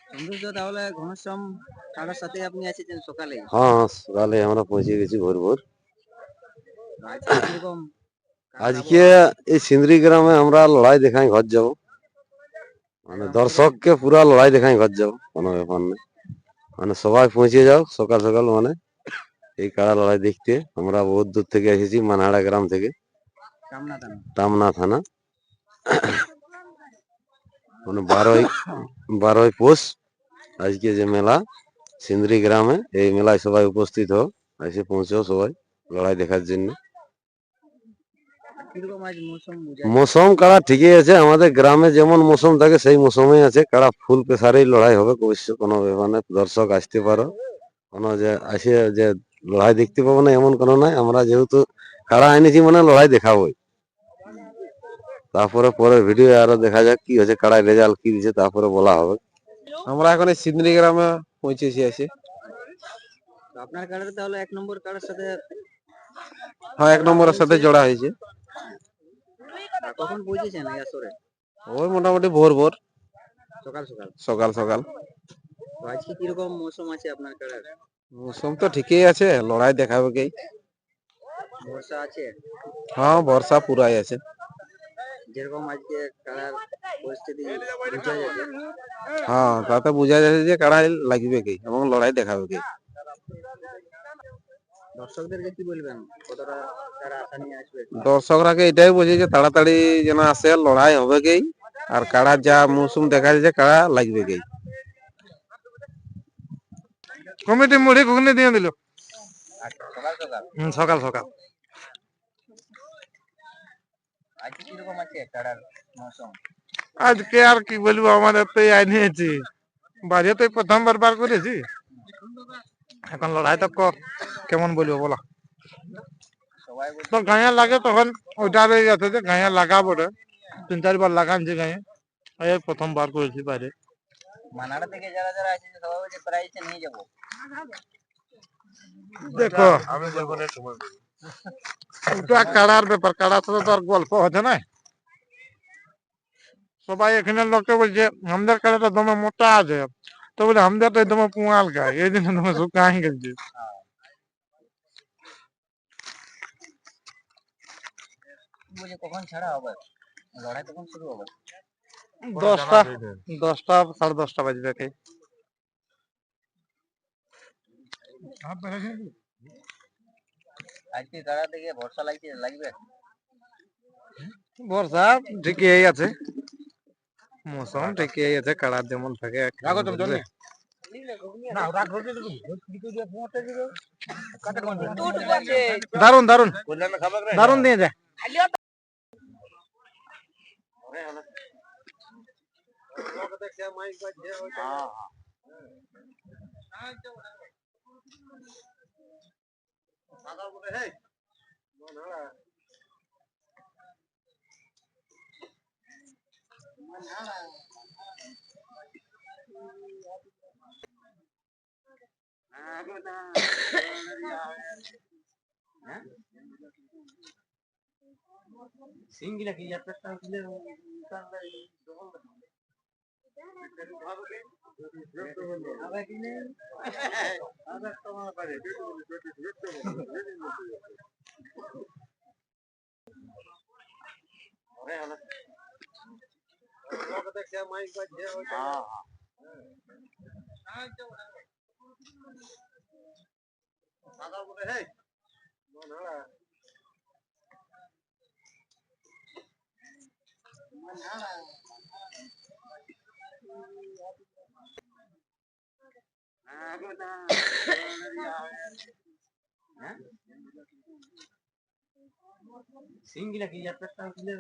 সৌন্দর্য তাহলে ঘনশ্যাম কাটার সাথে আপনি এসেছেন সকালে। হ্যাঁ, সকালে আমরা পৌঁছে গেছি ভোর ভোর। তো আজকে কিরকম কাটার আজকে আবহাওয়া? এই সিন্দ্রি গ্রামে আমরা লড়াই দেখাই ঘর যাব, মানে গ্রাম থেকে দর্শককে পুরা লড়াই দেখাই ঘর যাব, কোনো ব্যাপার নেই। মানে সবাই পৌঁছে যাও সকাল সকাল, মানে এই কাড়া লড়াই দেখতে। আমরা বহুত দূর থেকে এসেছি, মানহাড়া গ্রাম থেকে, কামনা টানা। টামনা থানা। মানে 12ই পৌষ আজকে যে মেলা সিন্দ্রি গ্রামে, এই মেলায় সবাই উপস্থিত হও, এসে পৌঁছেও সবাই লড়াই দেখার জন্য। আর কিরকম আজ মৌসুম বুঝাচ্ছে? মৌসুম কাড়া ঠিকই আছে, আমাদের গ্রামে যেমন মৌসুম থাকে সেই মৌসুমেই আছে। কাড়া ফুল প্রেসারেই লড়াই হবে, অবশ্য কোনো ব্যাপার নেই। দর্শক আসতে পারো, কোনো যে আসে যে লড়াই দেখতে পাবো না এমন কোনো নাই। আমরা যেহেতু কাড়া এনেছি মানে লড়াই দেখাবোই। তারপরে পরে ভিডিও আরো দেখা যাক কি হচ্ছে, কাড়াই রেজাল্ট কি দিচ্ছে তারপরে বলা হবে। আমরা এখন এই সিন্দ্রি গ্রামে পৌঁছেছি আছি। তো আপনার কাটার তাহলে 1 নম্বর কাটার সাথে হ্যাঁ, 1 জোড়া নম্বরের সাথে হয়েছে। জোড়া হয়েছে। আর কখন পৌঁছেছেন এই আসরে? ওই মোটামুটি ভোর ভোর, সকাল সকাল। সকাল সকাল। তো আজকে কিরকম মৌসুম আছে আপনার কাটার? মৌসুম তো ঠিকই আছে, লড়াই দেখাবে কি। বর্ষা আছে? হ্যাঁ, বর্ষা পুরাই আছে। যেরকম আজকে কাটার পরিস্থিতি বোঝা যাচ্ছে। হ্যাঁ, তাতে বোঝা যাচ্ছে যে কাড়াই লাগবে কি এবং লড়াই দেখাবে কি। দর্শকদেরকে কি বলবেন, কতটা তারা আশা নিয়ে আসবে? দর্শকরাকে এটাই বলছি যে তাড়াতাড়ি যেন আসে, লড়াই হবে কি। আর কাড়ার যা মৌসুম দেখা যাচ্ছে কাড়া লাগবে কি। কমিটি মুড়ি ঘুগনি দিয়ে দিল আচ্ছা, সকাল সকাল। সকাল সকাল। আজকে কিরকম আছে কাটার মৌসুম? আজকে আর কি বলবো, আমাদের তো আইনিয়েছি বাজে তো প্রথমবার বার করেছি। এখন লড়াই তো কেমন বলবো বলো। সবাই তো বলছে গাঁয়া লাগে তখন ওইটা রয়ে গেছে যে গাঁয়া লাগাবো রে। 3-4 বার লাগানছি গাঁয়ে, এই প্রথমবার করেছি বাইরে। মানাড়া থেকে যারা যারা আছে সবাই বলছে প্রাইজটা নিয়ে যাবো। দেখো ওটা কাড়ার ব্যাপার, কাড়ার সাথে তো আর গল্প হচ্ছে না। সবাই এখানে লোকে বলছে আমাদের কাড়াটা দমে মোটা আছে, তো বলে আমাদের তো দমে পুয়াল গায়ে, এই জন্য দমে শুকাই গেছে। বলছে কখন ছাড়া হবে, লড়াই তখন শুরু হবে? 10টা 10:30 বাজবে কি। আজকে কারা থেকে ভরসা লাগবে? বর্ষা ঠিকই আছে, মৌসুম ঠিকই আছে, কাড়ার যেমন থাকে দারুন দারুন দারুন দিয়ে যায়। সিঙ্গিলা কি যাত্রা দিলে সিঙ্গিলা কি যাত্রা দিলে